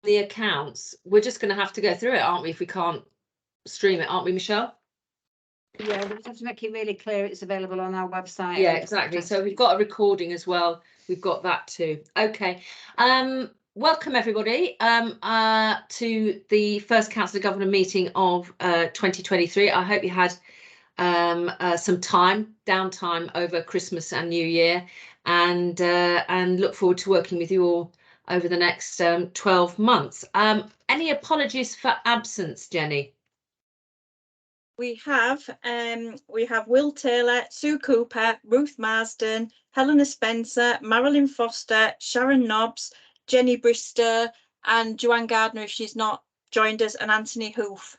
the accounts, we're just going to have to go through it, aren't we, if we can't stream it, aren't we, Michelle? Yeah, we just have to make it really clear it's available on our website. Yeah, exactly. So we've got a recording as well. We've got that too. Okay. Welcome everybody to the first Council of Government meeting of 2023. I hope you had some downtime over Christmas and New Year, and look forward to working with you all over the next 12 months. Any apologies for absence, Jenny? We have Will Taylor, Sue Cooper, Ruth Marsden, Helena Spencer, Marilyn Foster, Sharon Nobbs, Jenny Bristow, and Joanne Gardner if she's not joined us, and Anthony Hoof.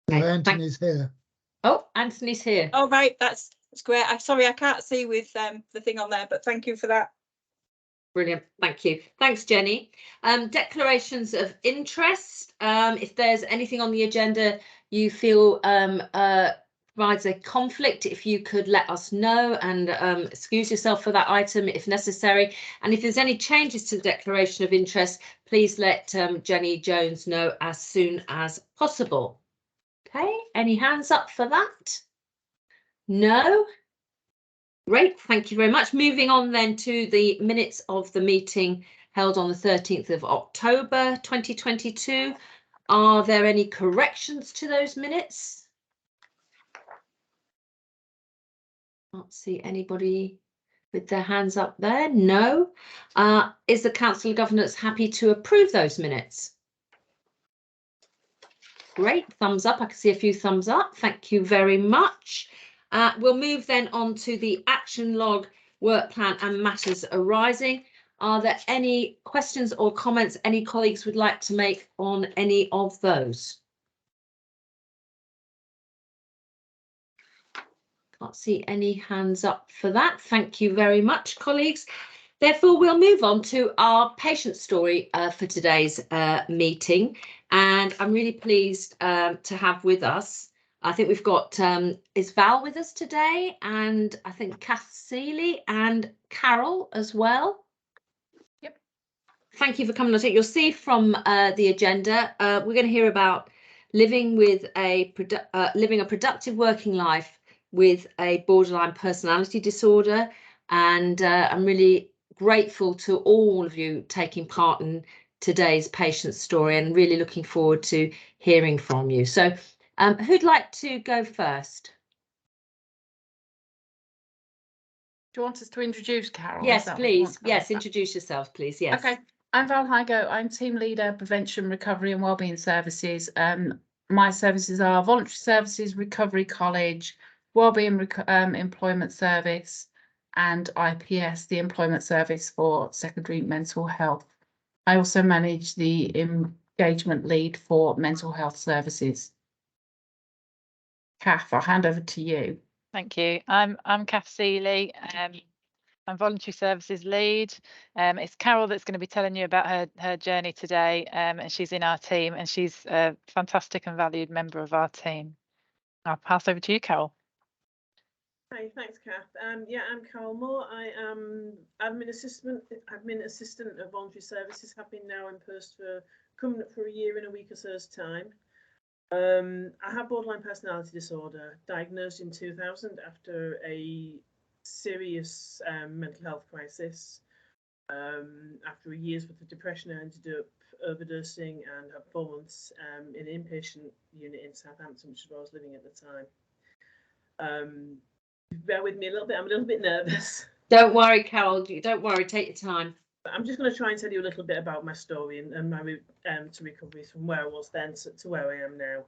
Okay, Anthony's here. Oh, Anthony's here. Oh right, that's great. I'm sorry I can't see with the thing on there, but thank you for that. Brilliant, thank you. Thanks, Jenny. Declarations of interest. If there's anything on the agenda you feel provides a conflict, if you could let us know and excuse yourself for that item if necessary. And if there's any changes to the declaration of interest, please let Jenny Jones know as soon as possible. Okay, any hands up for that? No? Great, thank you very much. Moving on then to the minutes of the meeting held on the 13th of October 2022. Are there any corrections to those minutes? Can't see anybody with their hands up there. No. Is the Council of Governors happy to approve those minutes? Great, thumbs up. I can see a few thumbs up. Thank you very much. We'll move then on to the action log, work plan and matters arising. Are there any questions or comments any colleagues would like to make on any of those? Can't see any hands up for that. Thank you very much, colleagues. Therefore, we'll move on to our patient story for today's meeting. And I'm really pleased to have with us, I think we've got, is Val with us today? And I think Kath Seeley and Carol as well. Yep. Thank you for coming. I think you'll see from the agenda, we're going to hear about living a productive working life with a borderline personality disorder. And I'm really grateful to all of you taking part in today's patient story and really looking forward to hearing from you. So who'd like to go first? Do you want us to introduce Carol? Yes, please. Yes, introduce yourself, please. Yes. Okay. I'm Val Hygo. I'm Team Leader, Prevention, Recovery and Wellbeing Services. My services are Voluntary Services, Recovery College, Wellbeing Employment Service, and IPS, the Employment Service for Secondary Mental Health. I also manage the engagement lead for mental health services. Kath, I'll hand over to you. Thank you. I'm Kath Seeley. I'm Voluntary Services Lead. It's Carol that's going to be telling you about her journey today, and she's in our team and she's a fantastic and valued member of our team. I'll pass over to you, Carol. Hi, thanks, Kath. Yeah, I'm Carol Moore. I am admin assistant of Voluntary Services. Have been now in post for coming up for a year in a week or so's time. I have borderline personality disorder, diagnosed in 2000 after a serious mental health crisis. After a year's worth of depression, I ended up overdosing and had 4 months in an inpatient unit in Southampton, which is where I was living at the time. Bear with me a little bit, I'm a little bit nervous. Don't worry, Carol, don't worry, take your time. I'm just going to try and tell you a little bit about my story and my route to recovery from where I was then to where I am now.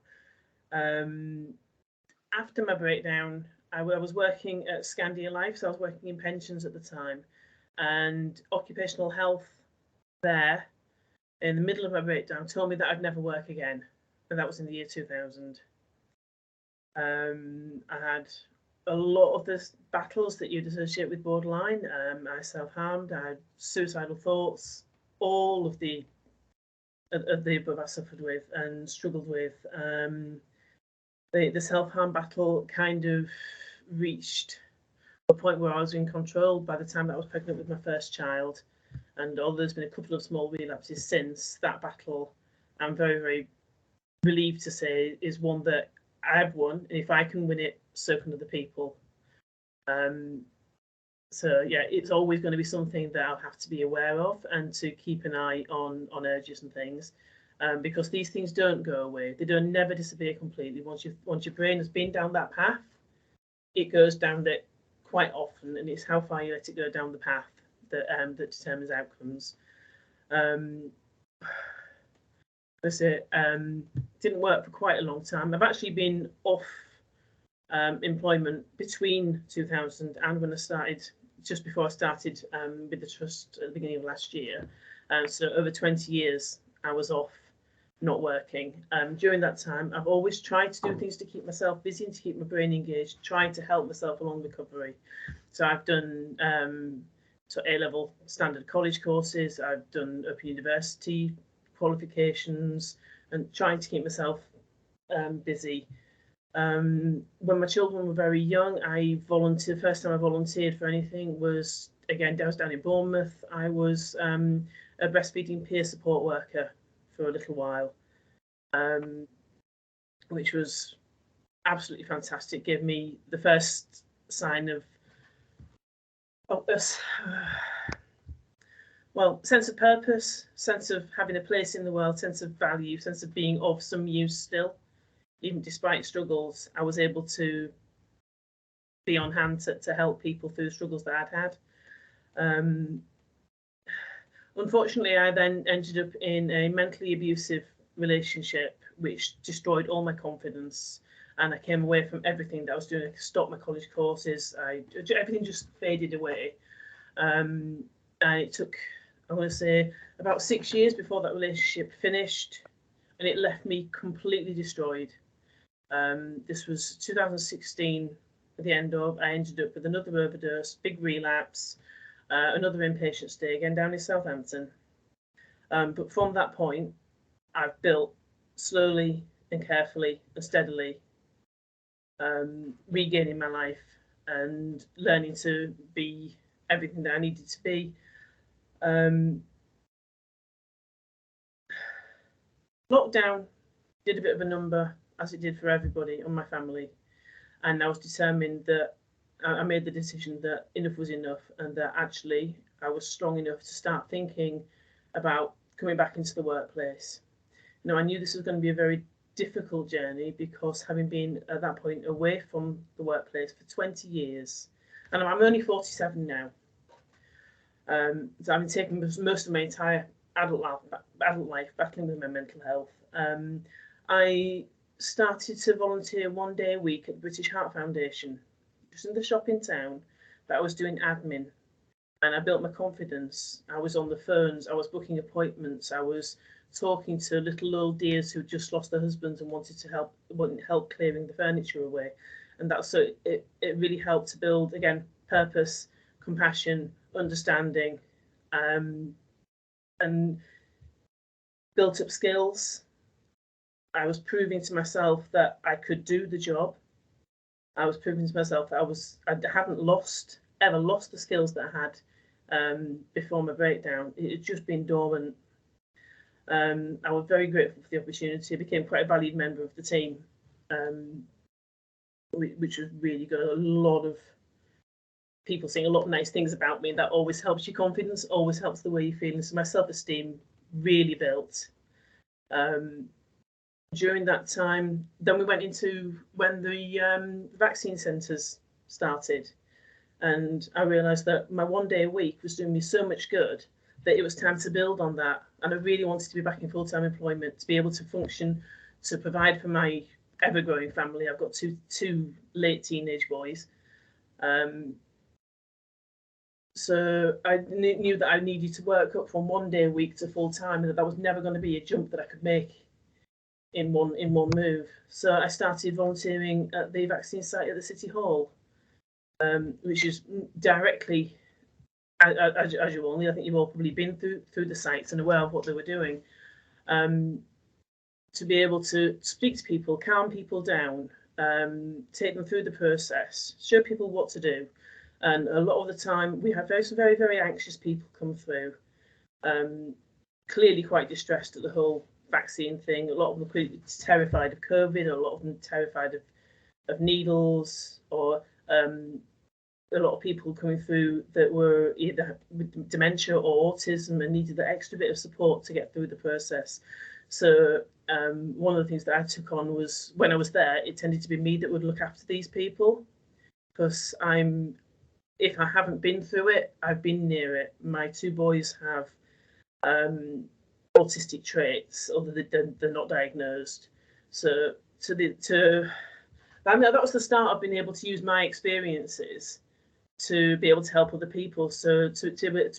After my breakdown, I was working at Scandia Life, so I was working in pensions at the time, and occupational health there in the middle of my breakdown told me that I'd never work again, and that was in the year 2000. I had a lot of the battles that you'd associate with borderline. I self-harmed, I had suicidal thoughts, all of the above I suffered with and struggled with. The self-harm battle kind of reached a point where I was in control by the time that I was pregnant with my first child. And although there's been a couple of small relapses since that battle, I'm very, very relieved to say is one that I've won. And if I can win it, so can other people. So yeah, it's always going to be something that I'll have to be aware of and to keep an eye on urges and things, because these things don't go away. They don't never disappear completely. Once your brain has been down that path, it goes down it quite often, and it's how far you let it go down the path that determines outcomes. That's it. Didn't work for quite a long time. I've actually been off employment between 2000 and when I started, just before I started with the trust at the beginning of last year. So over 20 years I was off, not working. During that time, I've always tried to do things to keep myself busy and to keep my brain engaged, trying to help myself along recovery. So I've done A-level standard college courses, I've done Open University qualifications, and trying to keep myself busy. When my children were very young, I volunteered. First time I volunteered for anything was, again, I was down in Bournemouth. I was a breastfeeding peer support worker for a little while, which was absolutely fantastic. Gave me the first sign of sense of purpose, sense of having a place in the world, sense of value, sense of being of some use still. Even despite struggles, I was able to be on hand to help people through the struggles that I'd had. Unfortunately, I then ended up in a mentally abusive relationship, which destroyed all my confidence, and I came away from everything that I was doing. I stopped my college courses. Everything just faded away. And it took, I want to say, about 6 years before that relationship finished, and it left me completely destroyed. This was 2016. At the end of, I ended up with another overdose, big relapse, another inpatient stay again down in Southampton. But from that point, I've built slowly and carefully and steadily, regaining my life and learning to be everything that I needed to be. Lockdown did a bit of a number, as it did for everybody on my family, and I was determined that I made the decision that enough was enough, and that actually I was strong enough to start thinking about coming back into the workplace. Now, I knew this was going to be a very difficult journey, because having been at that point away from the workplace for 20 years, and I'm only 47 now, so I've been taking most of my entire adult life battling with my mental health. I started to volunteer 1 day a week at the British Heart Foundation, just in the shop in town, but I was doing admin, and I built my confidence. I was on the phones, I was booking appointments, I was talking to little old dears who just lost their husbands and wanted help clearing the furniture away. And that's so it really helped to build, again, purpose, compassion, understanding, and built up skills. I was proving to myself that I could do the job. I was proving to myself that I hadn't ever lost the skills that I had before my breakdown. It had just been dormant. I was very grateful for the opportunity. I became quite a valued member of the team, which was really good. A lot of people saying a lot of nice things about me, and that always helps your confidence, always helps the way you're feeling. So my self-esteem really built. During that time, then we went into when the vaccine centres started, and I realised that my 1 day a week was doing me so much good that it was time to build on that. And I really wanted to be back in full-time employment, to be able to function, to provide for my ever-growing family. I've got two late teenage boys. So I knew that I needed to work up from 1 day a week to full-time, and that was never going to be a jump that I could make in one move. So I started volunteering at the vaccine site at the City Hall, which is directly, as you all know, I think you've all probably been through the sites and aware of what they were doing. To be able to speak to people, calm people down, take them through the process, show people what to do. And a lot of the time we have some very, very anxious people come through, clearly quite distressed at the whole vaccine thing. A lot of them were terrified of COVID, a lot of them terrified of needles, or a lot of people coming through that were either with dementia or autism and needed the extra bit of support to get through the process. So one of the things that I took on was, when I was there, it tended to be me that would look after these people, because if I haven't been through it, I've been near it. My 2 boys have autistic traits, although they're not diagnosed. So that was the start of being able to use my experiences to be able to help other people. So to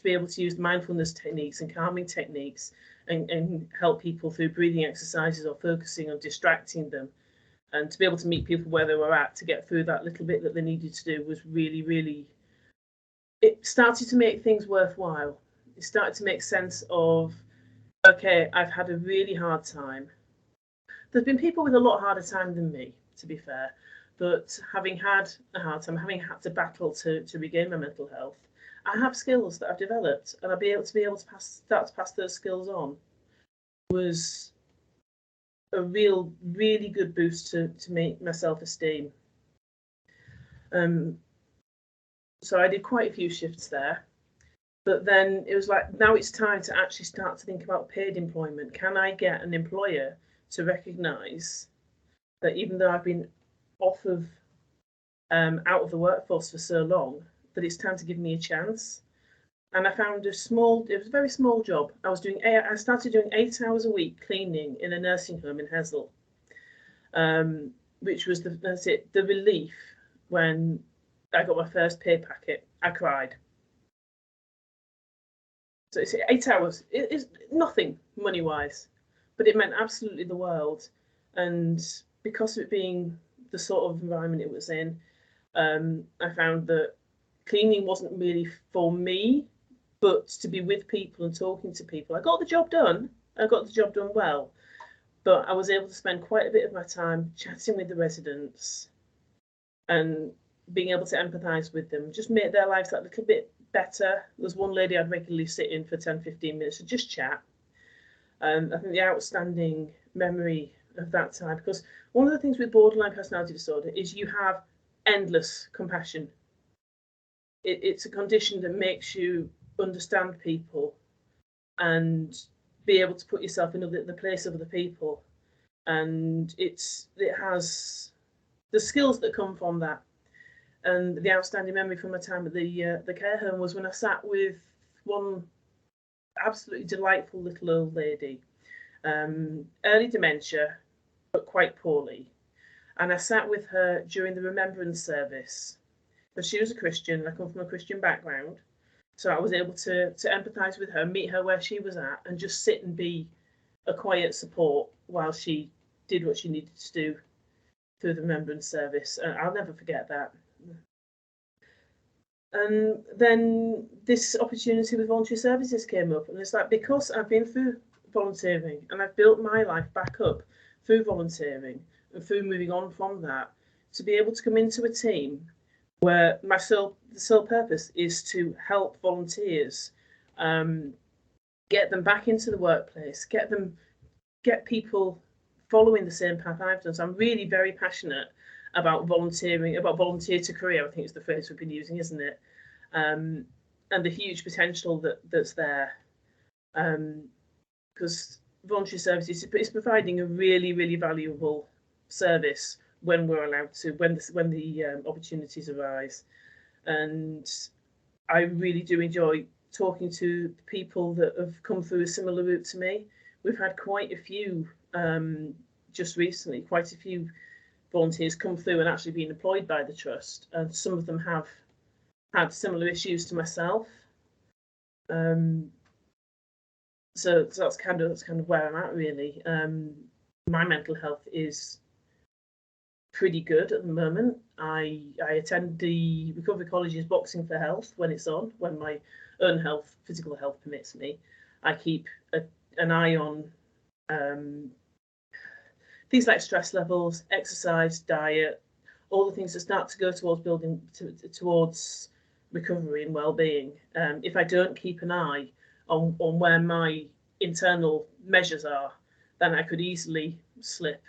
be able to use mindfulness techniques and calming techniques and help people through breathing exercises or focusing on distracting them, and to be able to meet people where they were at to get through that little bit that they needed to do was really, really, it started to make things worthwhile. It started to make sense of, okay, I've had a really hard time. There's been people with a lot harder time than me, to be fair, but having had a hard time, having had to battle to regain my mental health, I have skills that I've developed, and I'll be able to start to pass those skills on was a really good boost to make my self-esteem. So I did quite a few shifts there, but then it was like, now it's time to actually start to think about paid employment. Can I get an employer to recognise that even though I've been out of the workforce for so long, that it's time to give me a chance? And I found it was a very small job. I started doing 8 hours a week cleaning in a nursing home in Hessel, which was the relief when I got my first pay packet. I cried. So it's 8 hours. It is nothing money-wise, but it meant absolutely the world. And because of it being the sort of environment it was in, I found that cleaning wasn't really for me, but to be with people and talking to people. I got the job done. I got the job done well, but I was able to spend quite a bit of my time chatting with the residents and being able to empathise with them, just make their lives that little bit better. There's one lady I'd regularly sit in for 10-15 minutes to just chat. I think the outstanding memory of that time, because one of the things with borderline personality disorder is you have endless compassion. It's a condition that makes you understand people and be able to put yourself in the place of other people, and it has the skills that come from that. And the outstanding memory from my time at the care home was when I sat with one absolutely delightful little old lady, early dementia, but quite poorly. And I sat with her during the remembrance service, because she was a Christian. I come from a Christian background, so I was able to empathise with her, meet her where she was at, and just sit and be a quiet support while she did what she needed to do through the remembrance service. And I'll never forget that. And then this opportunity with voluntary services came up, and it's like, because I've been through volunteering and I've built my life back up through volunteering and through moving on from that, to be able to come into a team where the sole purpose is to help volunteers, get them back into the workplace, get people following the same path I've done. So I'm really very passionate about volunteering, about volunteer to career, I think it's the phrase we've been using, isn't it? And the huge potential that's there. Because voluntary services is providing a really, really valuable service when we're allowed to, when the opportunities arise. And I really do enjoy talking to people that have come through a similar route to me. We've had quite a few, just recently, quite a few volunteers come through and actually been employed by the trust, and some of them have had similar issues to myself. So that's kind of where I'm at, really. My mental health is pretty good at the moment. I attend the Recovery College's Boxing for Health when it's on, when my own physical health permits me. I keep an eye on things like stress levels, exercise, diet, all the things that start to go towards building towards recovery and well-being. If I don't keep an eye on where my internal measures are, then I could easily slip.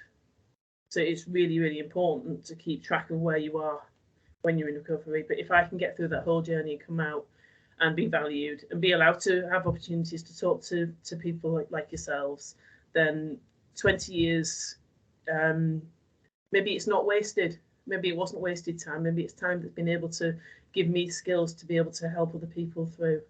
So it's really, really important to keep track of where you are when you're in recovery. But if I can get through that whole journey and come out and be valued and be allowed to have opportunities to talk to people like yourselves, then 20 years, maybe it's not wasted. Maybe it wasn't wasted time. Maybe it's time that's been able to give me skills to be able to help other people through.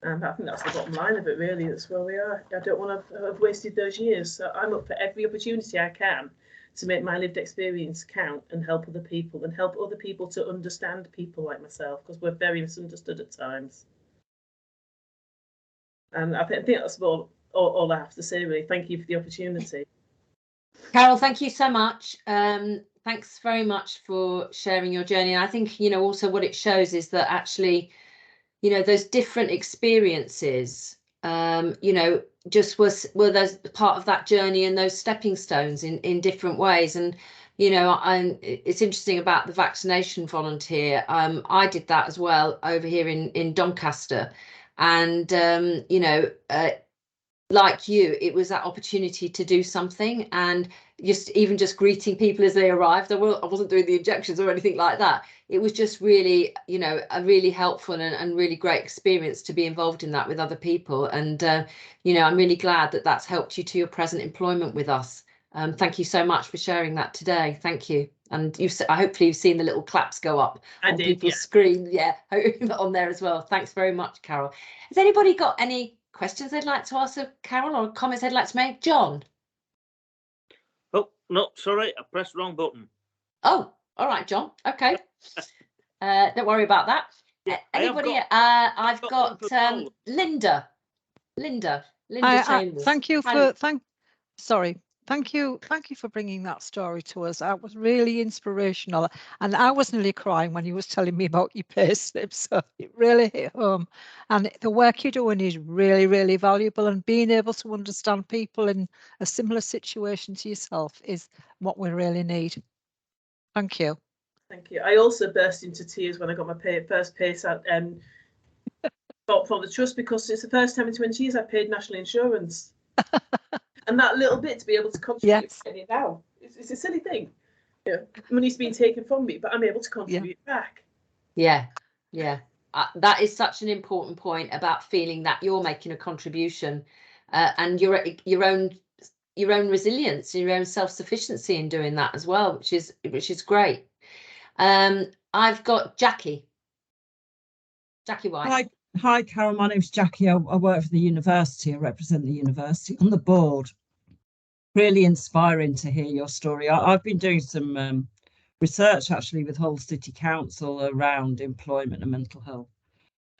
And I think that's the bottom line of it, really. That's where we are. I don't want to have wasted those years. So I'm up for every opportunity I can to make my lived experience count and help other people to understand people like myself, because we're very misunderstood at times. And I think that's all I have to say, really. Thank you for the opportunity. Carol, thank you so much. Thanks very much for sharing your journey. And I think, you know, also what it shows is that actually, you know, those different experiences, you know, just were those part of that journey and those stepping stones in different ways. And, you know, it's interesting about the vaccination volunteer. I did that as well over here in Doncaster. And, you know, like you, it was that opportunity to do something, and just greeting people as they arrived. I wasn't doing the injections or anything like that. It was just really, you know, a really helpful and really great experience to be involved in that with other people. And, you know, I'm really glad that that's helped you to your present employment with us. Thank you so much for sharing that today. Thank you. And hopefully you've seen the little claps go up on people's screen. Yeah, on there as well. Thanks very much, Carol. Has anybody got any questions they'd like to ask of Carol, or comments they'd like to make? John? Oh, no, sorry, I pressed the wrong button. Oh, all right, John. Okay. Don't worry about that. Yeah, anybody? I've got Linda. Linda Chambers. Thank you for Thank you for bringing that story to us. That was really inspirational, and I was nearly crying when you was telling me about your pay slips. So it really hit home, and the work you're doing is really, really valuable, and being able to understand people in a similar situation to yourself is what we really need. Thank you. Thank you. I also burst into tears when I got my first pay from the trust, because it's the first time in 20 years I paid national insurance. And that little bit to be able to contribute it now, it's a silly thing. You know, money's being taken from me, but I'm able to contribute back. Yeah, yeah. That is such an important point about feeling that you're making a contribution, and your own resilience, your own self-sufficiency in doing that as well, which is great. I've got Jackie White. Hi, Carol. My name's Jackie. I work for the university. I represent the university on the board. Really inspiring to hear your story. I've been doing some research actually with Hull City Council around employment and mental health.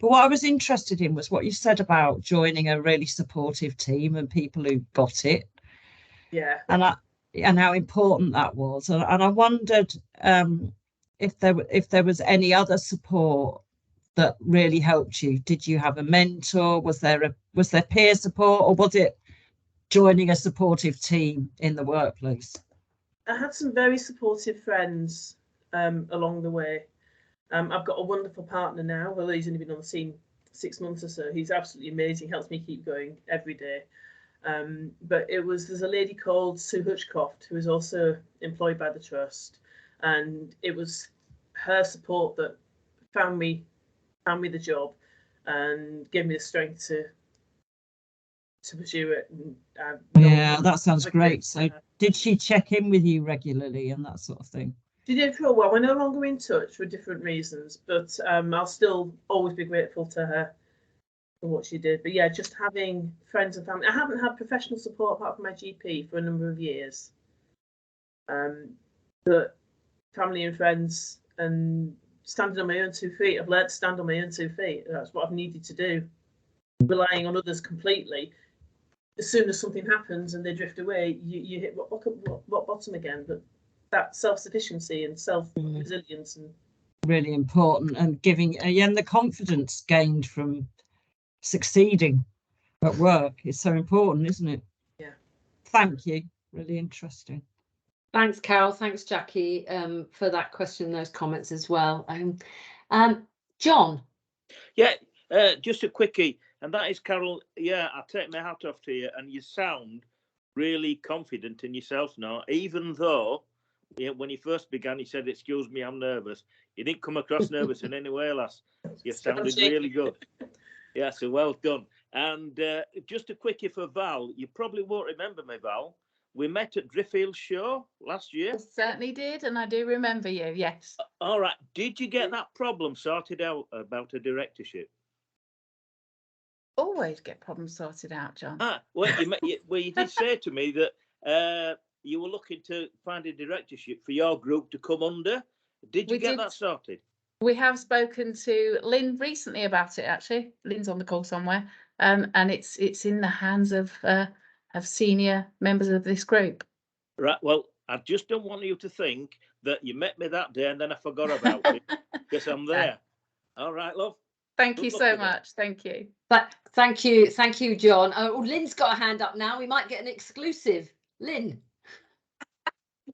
But what I was interested in was what you said about joining a really supportive team and people who got it. Yeah. And how important that was. And I wondered if there was any other support that really helped you. Did you have a mentor? Was there peer support, or was it joining a supportive team in the workplace? I had some very supportive friends along the way. I've got a wonderful partner now. Well, he's only been on the scene 6 months or so. He's absolutely amazing. Helps me keep going every day. But there's a lady called Sue Hutchcroft who is also employed by the trust, and it was her support that found me the job and gave me the strength to pursue it. And yeah, that sounds great. So did she check in with you regularly and that sort of thing? She did for a while. We're no longer in touch for different reasons, but I'll still always be grateful to her for what she did. But yeah, just having friends and family. I haven't had professional support apart from my GP for a number of years. But family and friends and standing on my own 2 feet. I've learned to stand on my own 2 feet. That's what I've needed to do. Relying on others completely. As soon as something happens and they drift away, you hit what bottom again. But that self-sufficiency and self-resilience and really important, and giving again the confidence gained from succeeding at work is so important, isn't it? Yeah. Thank you. Really interesting. Thanks, Carol. Thanks, Jackie, for that question, those comments as well. John. Yeah, just a quickie. and that is, Carol, yeah, I take my hat off to you, and you sound really confident in yourself now, even though when you first began, you said, "Excuse me, I'm nervous." You didn't come across nervous in any way, lass. You sounded really good. Yeah, so well done. And just a quickie for Val, you probably won't remember me, Val. We met at Driffield Show last year. I certainly did, and I do remember you, yes. All right. Did you get that problem sorted out about a directorship? Always get problems sorted out, John. Well, you did say to me that you were looking to find a directorship for your group to come under. Did you get that sorted? We have spoken to Lynn recently about it, actually. Lynn's on the call somewhere. And it's in the hands of senior members of this group. Right. Well, I just don't want you to think that you met me that day and then I forgot about it, because I'm there. All right, love. Thank you so much. Thank you. Thank you, John. Oh, Lynn's got a hand up now. We might get an exclusive. Lynn.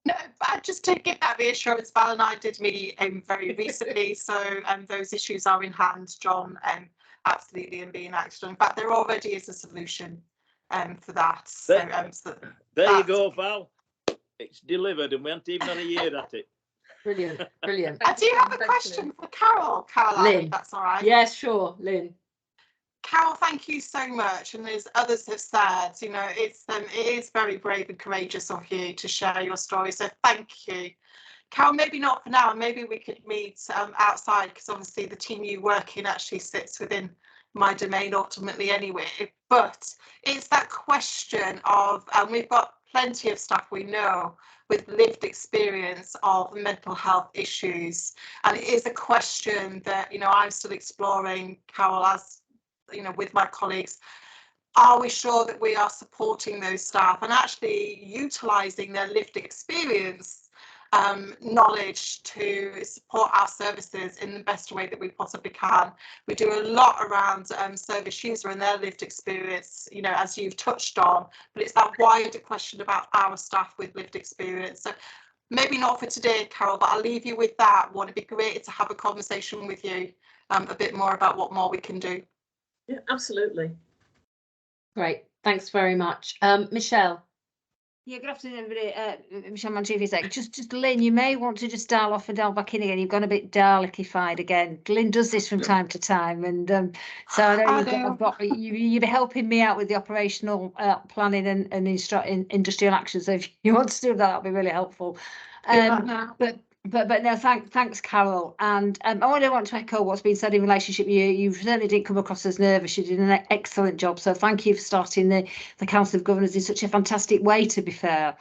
No, but just to give that reassurance, Val and I did meet very recently, so those issues are in hand, John, absolutely, and being acted on. In fact, there already is a solution for that. So, there you go, Val. It's delivered, and we haven't even had a year at it. Brilliant, brilliant. I do have a question for Carol. Caroline, if that's all right. Yes, sure, Lynn. Carol, thank you so much. And as others have said, you know, it is very brave and courageous of you to share your story. So thank you. Carol, maybe not for now. Maybe we could meet outside, because obviously the team you work in actually sits within my domain ultimately anyway. But it's that question of, we've got plenty of staff we know with lived experience of mental health issues. And it is a question that, you know, I'm still exploring, Carol, as you know, with my colleagues. Are we sure that we are supporting those staff and actually utilising their lived experience, knowledge to support our services in the best way that we possibly can? We do a lot around service user and their lived experience, you know, as you've touched on, but it's that wider question about our staff with lived experience. So maybe not for today, Carol, but I'll leave you with that one. It'd be great to have a conversation with you a bit more about what more we can do. Yeah, absolutely. Great, thanks very much. Michelle. Yeah, good afternoon, everybody. Michelle Manchief, just Lynn, you may want to just dial off and dial back in again. You've gone a bit Dalecified again. Lynn does this from time to time, and so I know you're helping me out with the operational planning and industrial action. So if you want to do that, that'll be really helpful. But no, thanks, Carol. And I want to echo what's been said in relationship. You certainly didn't come across as nervous. You did an excellent job. So thank you for starting the Council of Governors in such a fantastic way, to be fair.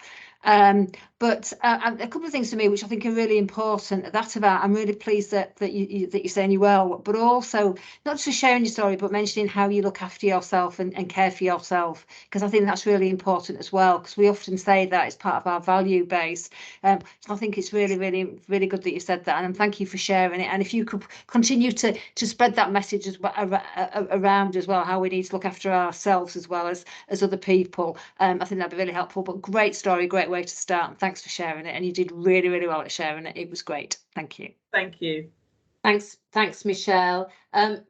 But a couple of things for me which I think are really important. That about, I'm really pleased that you're saying you well, but also not just sharing your story, but mentioning how you look after yourself and care for yourself, because I think that's really important as well, because we often say that it's part of our value base. So I think it's really good that you said that, and thank you for sharing it. And if you could continue to spread that message as well, around as well, how we need to look after ourselves as well as other people, I think that'd be really helpful. But great story, great way to start. Thanks for sharing it, and you did really well at sharing it. It was great. Thank you. Thank you. Thanks, Michelle.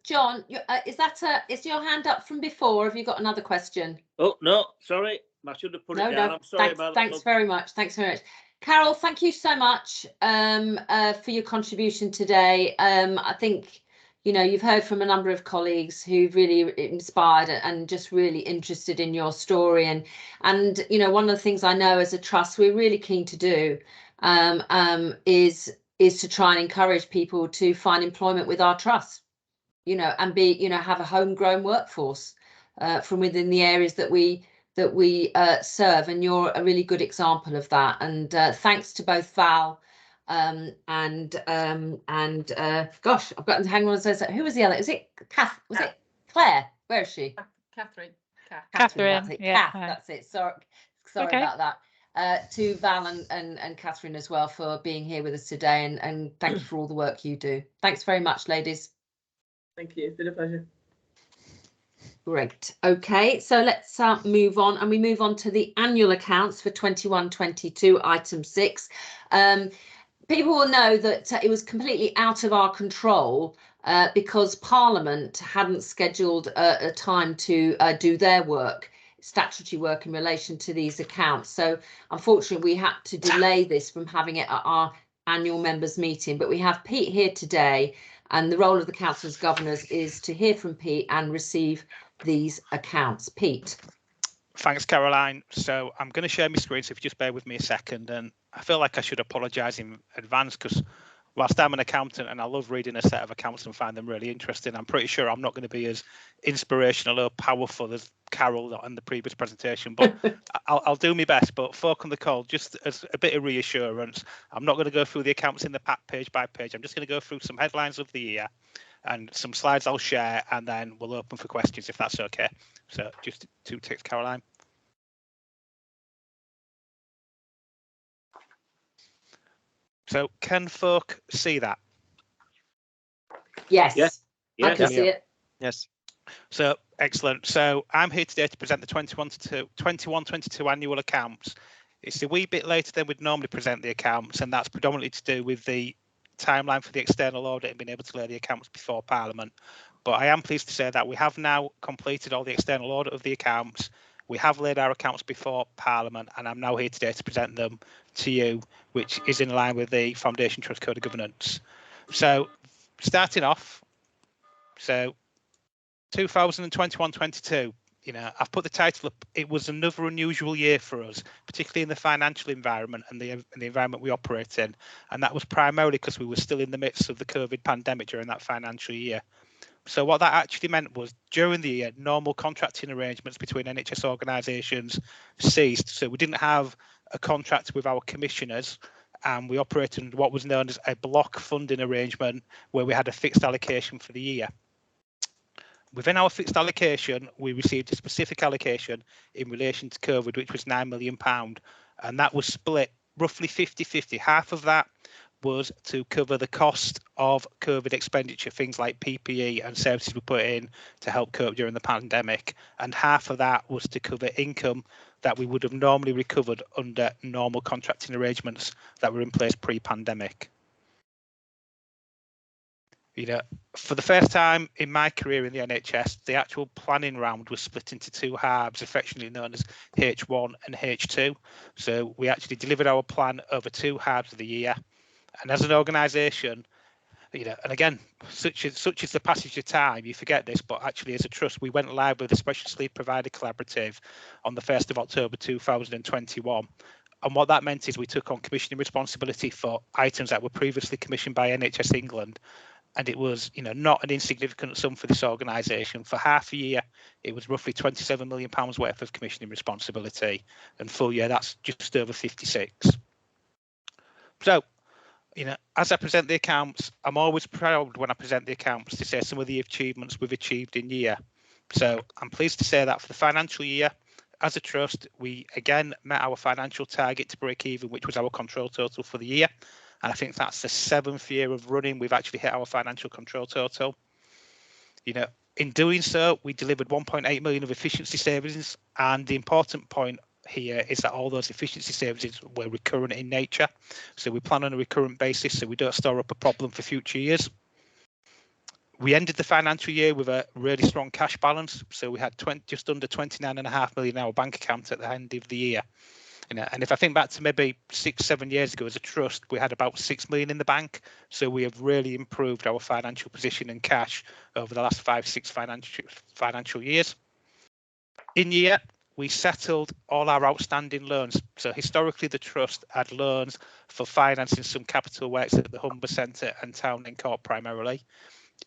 John, is your hand up from before? Have you got another question? Oh no, sorry, I should have put it down. I'm sorry about that. Thanks very much. Carol, thank you so much for your contribution today. I think, you know, you've heard from a number of colleagues who've really inspired and just really interested in your story. And you know, one of the things I know as a trust we're really keen to do is to try and encourage people to find employment with our trust, you know, and have a homegrown workforce from within the areas that we serve. And you're a really good example of that. And thanks to both Val and gosh, I've gotten to hang on. Who was the other? Was it Kath? Was it Claire? Where is she? Catherine. Catherine. That's it. Yeah. Kath, that's it. Sorry Okay. about that. To Val and Catherine as well for being here with us today, and thank you for all the work you do. Thanks very much, ladies. Thank you. It's been a pleasure. Great. Okay, so let's move on, and we move on to the annual accounts for 21-22, item 6. People will know that it was completely out of our control because Parliament hadn't scheduled a time to do their work, statutory work in relation to these accounts. So unfortunately, we had to delay this from having it at our annual members meeting. But we have Pete here today, and the role of the Council as Governors is to hear from Pete and receive these accounts. Pete. Thanks, Caroline. So I'm going to share my screen, so if you just bear with me a second. And I feel like I should apologise in advance, because whilst I'm an accountant and I love reading a set of accounts and find them really interesting, I'm pretty sure I'm not going to be as inspirational or powerful as Carol in the previous presentation, but I'll do my best. But folk on the call, just as a bit of reassurance, I'm not going to go through the accounts in the pack page by page. I'm just going to go through some headlines of the year and some slides I'll share, and then we'll open for questions if that's okay. So just 2 ticks, Caroline. So can folk see that? Yes. Yeah. I can see it. Yes. So excellent. So I'm here today to present the 21-22 annual accounts. It's a wee bit later than we'd normally present the accounts, and that's predominantly to do with the timeline for the external audit and being able to lay the accounts before Parliament. But I am pleased to say that we have now completed all the external audit of the accounts. We have laid our accounts before Parliament, and I'm now here today to present them to you, which is in line with the Foundation Trust Code of Governance. So starting off, so 2021-22, you know, I've put the title up. It was another unusual year for us, particularly in the financial environment and the environment we operate in. And that was primarily because we were still in the midst of the COVID pandemic during that financial year. So what that actually meant was during the year, normal contracting arrangements between NHS organisations ceased. So we didn't have a contract with our commissioners, and we operated under what was known as a block funding arrangement, where we had a fixed allocation for the year. Within our fixed allocation, we received a specific allocation in relation to COVID, which was £9 million, and that was split roughly 50-50. Half of that was to cover the cost of COVID expenditure, things like PPE and services we put in to help cope during the pandemic, and half of that was to cover income that we would have normally recovered under normal contracting arrangements that were in place pre-pandemic. You know, for the first time in my career in the NHS, the actual planning round was split into 2 halves, affectionately known as H1 and H2. So we actually delivered our plan over 2 halves of the year. And as an organisation, you know, and again, such is the passage of time, you forget this, but actually as a trust, we went live with the Specialist Lead Provider Collaborative on the 1st of October 2021. And what that meant is we took on commissioning responsibility for items that were previously commissioned by NHS England. And it was, you know, not an insignificant sum for this organisation. For half a year, it was roughly £27 million worth of commissioning responsibility, and full year, that's just over 56. So, you know, as I present the accounts, I'm always proud when I present the accounts to say some of the achievements we've achieved in year. So I'm pleased to say that for the financial year, as a trust, we again met our financial target to break even, which was our control total for the year. And I think that's the 7th year of running we've actually hit our financial control total. You know, in doing so, we delivered 1.8 million of efficiency savings. And the important point here is that all those efficiency savings were recurrent in nature. So we plan on a recurrent basis, so we don't store up a problem for future years. We ended the financial year with a really strong cash balance. So we had just under 29.5 million in our bank account at the end of the year. You know, and if I think back to maybe 6-7 years ago as a trust, we had about 6 million in the bank. So we have really improved our financial position and cash over the last 5-6 financial years. In year, we settled all our outstanding loans. So historically, the trust had loans for financing some capital works at the Humber Centre and Town and Court primarily.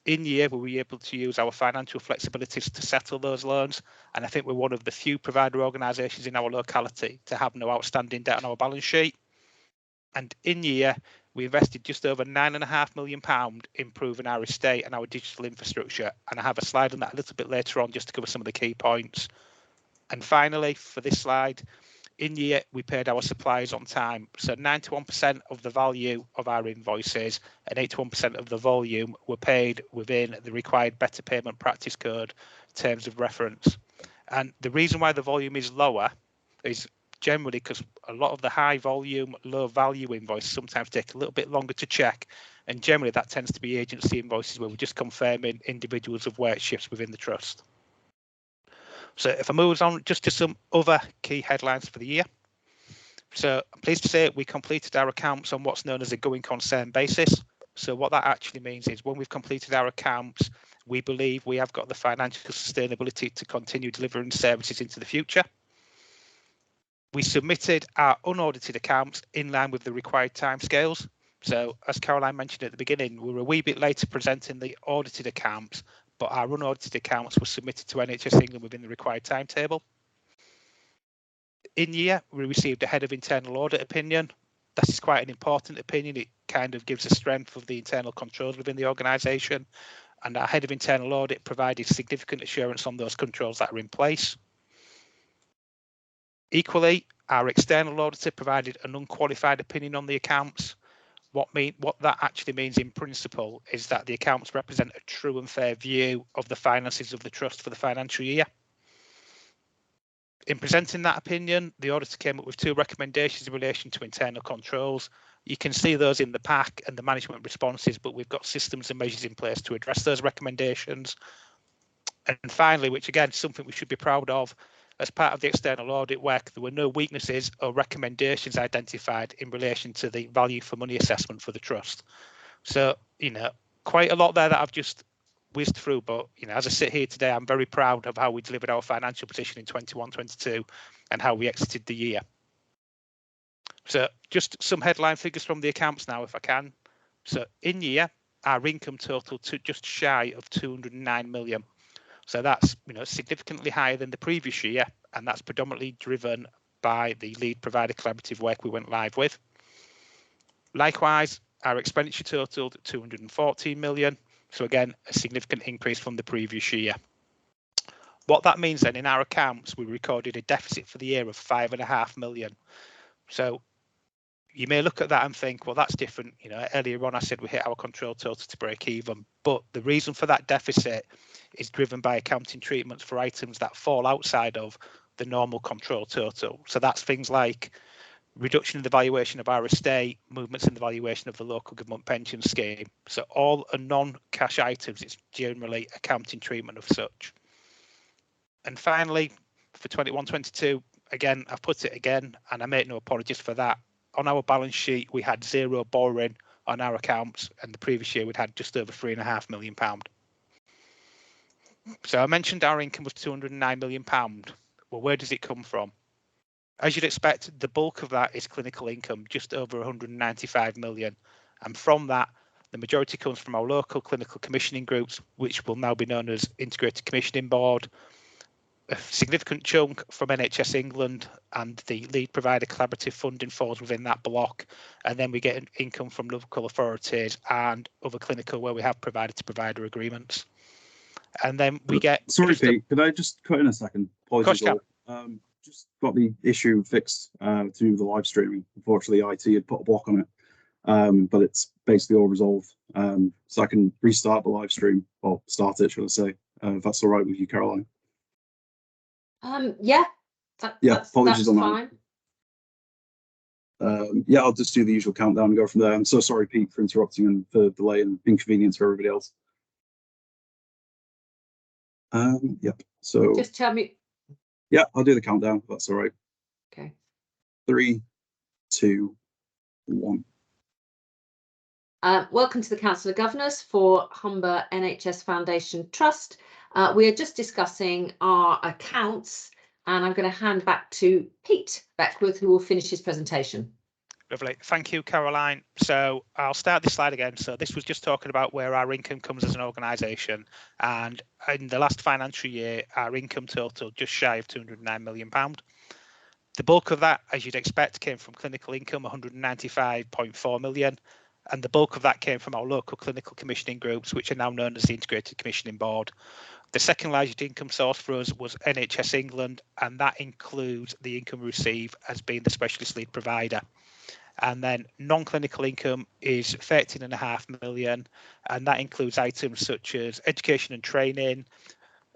In year, we were able to use our financial flexibilities to settle those loans. And I think we're one of the few provider organisations in our locality to have no outstanding debt on our balance sheet. And in year, we invested just over £9.5 million improving our estate and our digital infrastructure. And I have a slide on that a little bit later on just to cover some of the key points. And finally, for this slide, in year, we paid our suppliers on time. So 91% of the value of our invoices and 81% of the volume were paid within the required Better Payment Practice Code terms of reference. And the reason why the volume is lower is generally because a lot of the high volume, low value invoices sometimes take a little bit longer to check. And generally that tends to be agency invoices where we're just confirming individuals have worked shifts within the trust. So if I move on just to some other key headlines for the year. So I'm pleased to say we completed our accounts on what's known as a going concern basis. So what that actually means is when we've completed our accounts, we believe we have got the financial sustainability to continue delivering services into the future. We submitted our unaudited accounts in line with the required timescales. So as Caroline mentioned at the beginning, we were a wee bit later presenting the audited accounts, but our unaudited accounts were submitted to NHS England within the required timetable. In year, we received a head of internal audit opinion. This is quite an important opinion. It kind of gives a strength of the internal controls within the organisation. And our head of internal audit provided significant assurance on those controls that are in place. Equally, our external auditor provided an unqualified opinion on the accounts. What that actually means in principle is that the accounts represent a true and fair view of the finances of the trust for the financial year. In presenting that opinion, the auditor came up with 2 recommendations in relation to internal controls. You can see those in the pack and the management responses, but we've got systems and measures in place to address those recommendations. And finally, which again is something we should be proud of, as part of the external audit work, there were no weaknesses or recommendations identified in relation to the value for money assessment for the trust. So, quite a lot there that I've just whizzed through, but as I sit here today, I'm very proud of how we delivered our financial position in 21-22 and how we exited the year. So just some headline figures from the accounts now, if I can. So in year, our income total to just shy of 209 million. So that's significantly higher than the previous year, and that's predominantly driven by the lead provider collaborative work we went live with. Likewise, our expenditure totaled 214 million. So again, a significant increase from the previous year. What that means then in our accounts, we recorded a deficit for the year of 5.5 million. So you may look at that and think, well, that's different. Earlier on, I said we hit our control total to break even, but the reason for that deficit is driven by accounting treatments for items that fall outside of the normal control total. So that's things like reduction in the valuation of our estate, movements in the valuation of the local government pension scheme. So all are non-cash items, it's generally accounting treatment of such. And finally, for 21-22, again, I've put it again, and I make no apologies for that. On our balance sheet, we had 0 borrowing on our accounts, and the previous year we'd had just over £3.5 million. So I mentioned our income was £209 million. Well, where does it come from? As you'd expect, the bulk of that is clinical income, just over 195 million. And from that, the majority comes from our local clinical commissioning groups, which will now be known as Integrated Commissioning Board. A significant chunk from NHS England and the lead provider collaborative funding falls within that block. And then we get an income from local authorities and other clinical where we have provider to provider agreements. And then we get... Sorry, Pete, could I just cut in a second? Apologies. Of course, just got the issue fixed through the live streaming. Unfortunately, IT had put a block on it, but it's basically all resolved. So I can restart the live stream, or start it, should I say, if that's all right with you, Caroline. Yeah. Apologies that's on fine. that. Yeah, I'll just do the usual countdown and go from there. I'm so sorry, Pete, for interrupting and for the delay and inconvenience for everybody else. Yep. So Just tell me. Yeah, I'll do the countdown, if that's all right. Okay. 3, 2, 1. Welcome to the Council of Governors for Humber NHS Foundation Trust. We are just discussing our accounts, and I'm going to hand back to Pete Beckworth, who will finish his presentation. Lovely. Thank you, Caroline. So I'll start this slide again. So this was just talking about where our income comes as an organisation. And in the last financial year, our income total just shy of £209 million. The bulk of that, as you'd expect, came from clinical income, 195.4 million. And the bulk of that came from our local clinical commissioning groups, which are now known as the Integrated Commissioning Board. The second largest income source for us was NHS England, and that includes the income received as being the specialist lead provider. And then non-clinical income is 13.5 million, and that includes items such as education and training,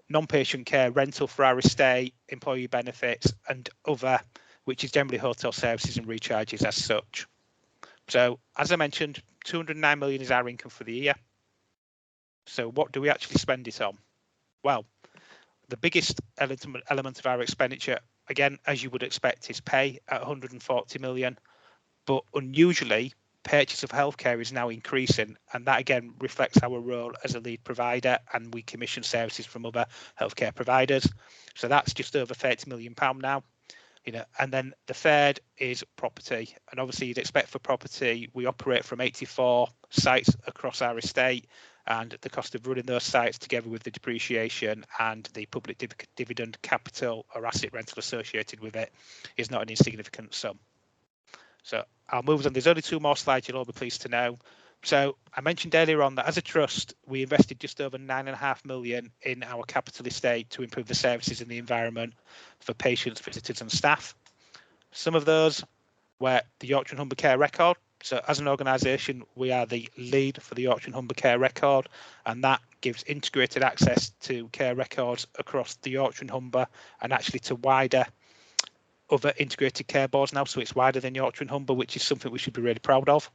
non-patient care, rental for our estate, employee benefits, and other which is generally hotel services and recharges as such. So as I mentioned, 209 million is our income for the year. So what do we actually spend it on? Well, the biggest element of our expenditure, again, as you would expect, is pay at 140 million. But unusually, purchase of healthcare is now increasing, and that again reflects our role as a lead provider, and we commission services from other healthcare providers. So that's just over £30 million now. And then the third is property, and obviously you'd expect for property, we operate from 84 sites across our estate, and the cost of running those sites together with the depreciation and the public dividend capital or asset rental associated with it is not an insignificant sum. So I'll move on. There's only 2 more slides you'll all be pleased to know. So I mentioned earlier on that as a trust, we invested just over 9.5 million in our capital estate to improve the services and the environment for patients, visitors and staff. Some of those were the Yorkshire and Humber Care Record. So as an organisation, we are the lead for the Yorkshire and Humber Care Record, and that gives integrated access to care records across the Yorkshire and Humber and actually to wider other integrated care boards now. So it's wider than Yorkshire and Humber, which is something we should be really proud of.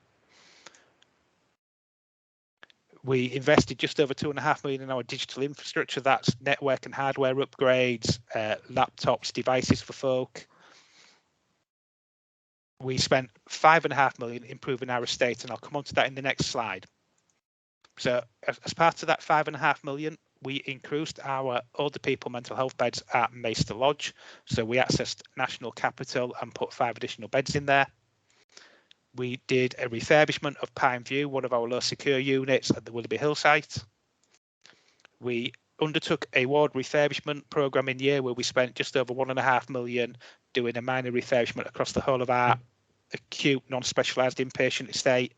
We invested just over 2.5 million in our digital infrastructure. That's network and hardware upgrades, laptops, devices for folk. We spent 5.5 million improving our estate, and I'll come on to that in the next slide. So as part of that 5.5 million, we increased our older people mental health beds at Maister Lodge. So we accessed national capital and put 5 additional beds in there. We did a refurbishment of Pine View, one of our low secure units at the Willoughby Hill site. We undertook a ward refurbishment programme in year where we spent just over 1.5 million doing a minor refurbishment across the whole of our acute non-specialised inpatient estate.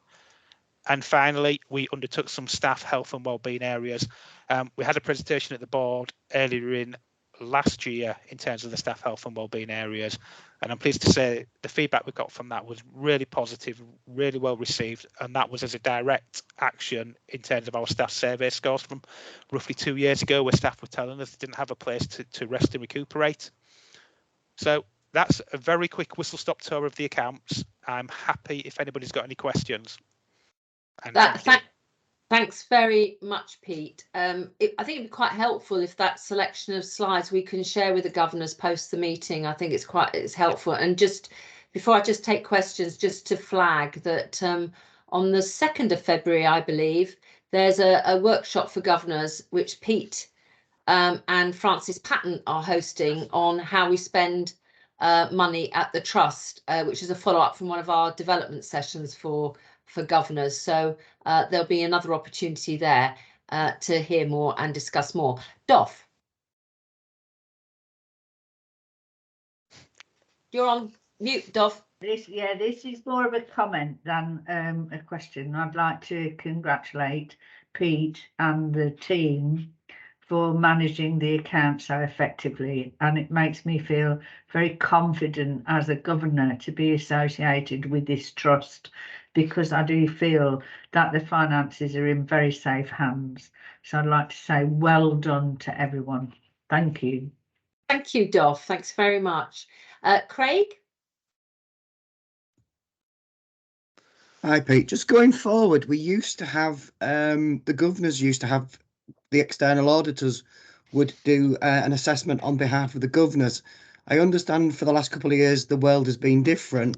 And finally, we undertook some staff health and wellbeing areas. We had a presentation at the board earlier in last year in terms of the staff health and wellbeing areas, and I'm pleased to say the feedback we got from that was really positive, really well received, and that was as a direct action in terms of our staff survey scores from roughly 2 years ago, where staff were telling us they didn't have a place to rest and recuperate. So that's a very quick whistle-stop tour of the accounts. I'm happy if anybody's got any questions. And thanks very much, Pete. I think it'd be quite helpful if that selection of slides we can share with the governors post the meeting. I think it's helpful. And just before I just take questions, just to flag that on the 2nd of February, I believe, there's a workshop for governors which Pete and Francis Patton are hosting on how we spend money at the trust, which is a follow-up from one of our development sessions for governors. So there'll be another opportunity there to hear more and discuss more. Doff, you're on mute, Doff. This is more of a comment than a question. I'd like to congratulate Pete and the team for managing the account so effectively, and it makes me feel very confident as a governor to be associated with this trust, because I do feel that the finances are in very safe hands. So I'd like to say well done to everyone. Thank you. Thank you, Doff. Thanks very much. Craig? Hi, Pete. Just going forward, we used to have, the governors used to have the external auditors would do an assessment on behalf of the governors. I understand for the last couple of years the world has been different.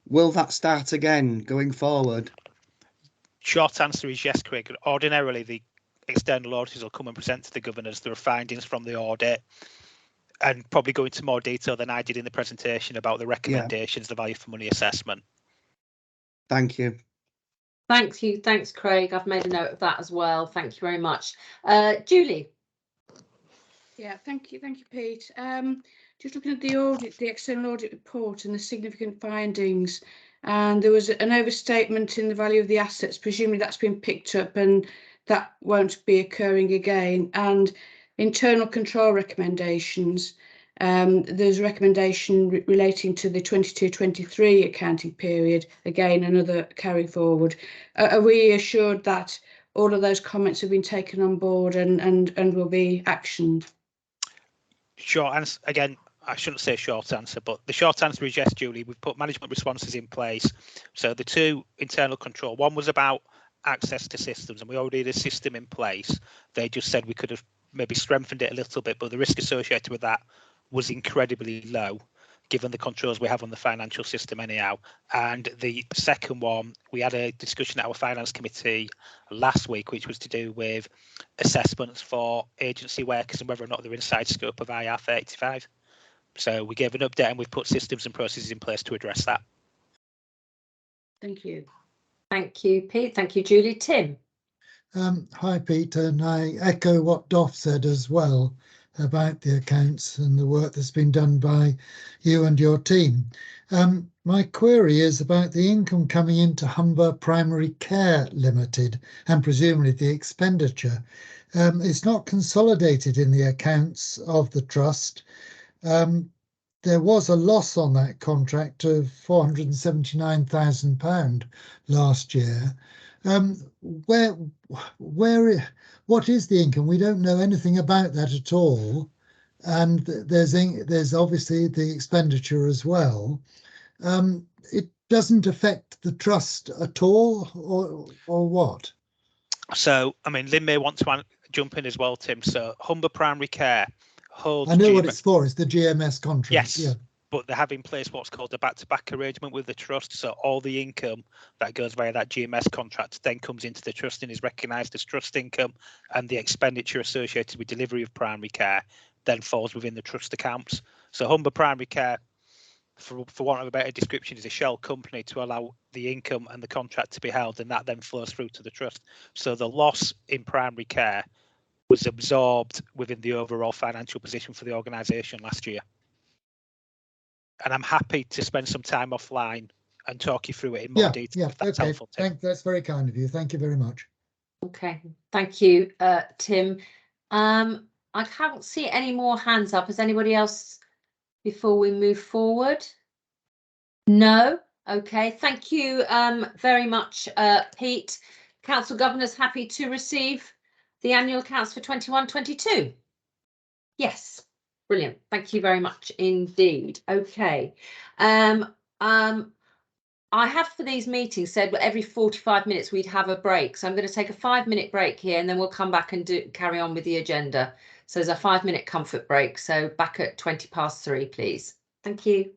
Will that start again going forward? Short answer is yes, Craig. Ordinarily, the external auditors will come and present to the governors their findings from the audit and probably go into more detail than I did in the presentation about the recommendations, the value for money assessment. Thank you. Thank you. Thanks, Craig. I've made a note of that as well. Thank you very much. Julie? Yeah, thank you, Pete. Just looking at the audit, the external audit report and the significant findings, and there was an overstatement in the value of the assets. Presumably that's been picked up and that won't be occurring again. And internal control recommendations, there's a recommendation relating to the 22-23 accounting period, again another carry forward. Are we assured that all of those comments have been taken on board and will be actioned? Sure, and again, I shouldn't say short answer, but the short answer is yes, Julie. We've put management responses in place. So the two internal control, one was about access to systems, and we already had a system in place. They just said we could have maybe strengthened it a little bit, but the risk associated with that was incredibly low, given the controls we have on the financial system anyhow. And the second one, we had a discussion at our finance committee last week, which was to do with assessments for agency workers and whether or not they're inside scope of IR35. So we gave an update and we've put systems and processes in place to address that. Thank you. Thank you, Pete. Thank you, Julie. Tim. Hi, Pete, and I echo what Doff said as well about the accounts and the work that's been done by you and your team. My query is about the income coming into Humber Primary Care Limited and presumably the expenditure. It's not consolidated in the accounts of the trust. There was a loss on that contract of £479,000 last year. What is the income? We don't know anything about that at all. And there's obviously the expenditure as well. It doesn't affect the trust at all, or what? So, I mean, Lynn may want to jump in as well, Tim. So Humber Primary Care holds... I know what it's for. It's the GMS contract. Yes. Yeah. But they have in place what's called a back-to-back arrangement with the trust. So all the income that goes via that GMS contract then comes into the trust and is recognised as trust income, and the expenditure associated with delivery of primary care then falls within the trust accounts. So Humber Primary Care, for want of a better description, is a shell company to allow the income and the contract to be held, and that then flows through to the trust. So the loss in primary care was absorbed within the overall financial position for the organisation last year. And I'm happy to spend some time offline and talk you through it in more detail. If that's helpful, Tim. That's very kind of you. Thank you very much. Okay, thank you, Tim. I can't see any more hands up. Has anybody else before we move forward? No. Okay, thank you very much, Pete. Council Governor's happy to receive the annual accounts for 21-22. Yes. Brilliant. Thank you very much indeed. Okay. I have for these meetings said every 45 minutes we'd have a break. So I'm going to take a 5-minute break here and then we'll come back and carry on with the agenda. So there's a 5-minute comfort break. So back at 3:20, please. Thank you.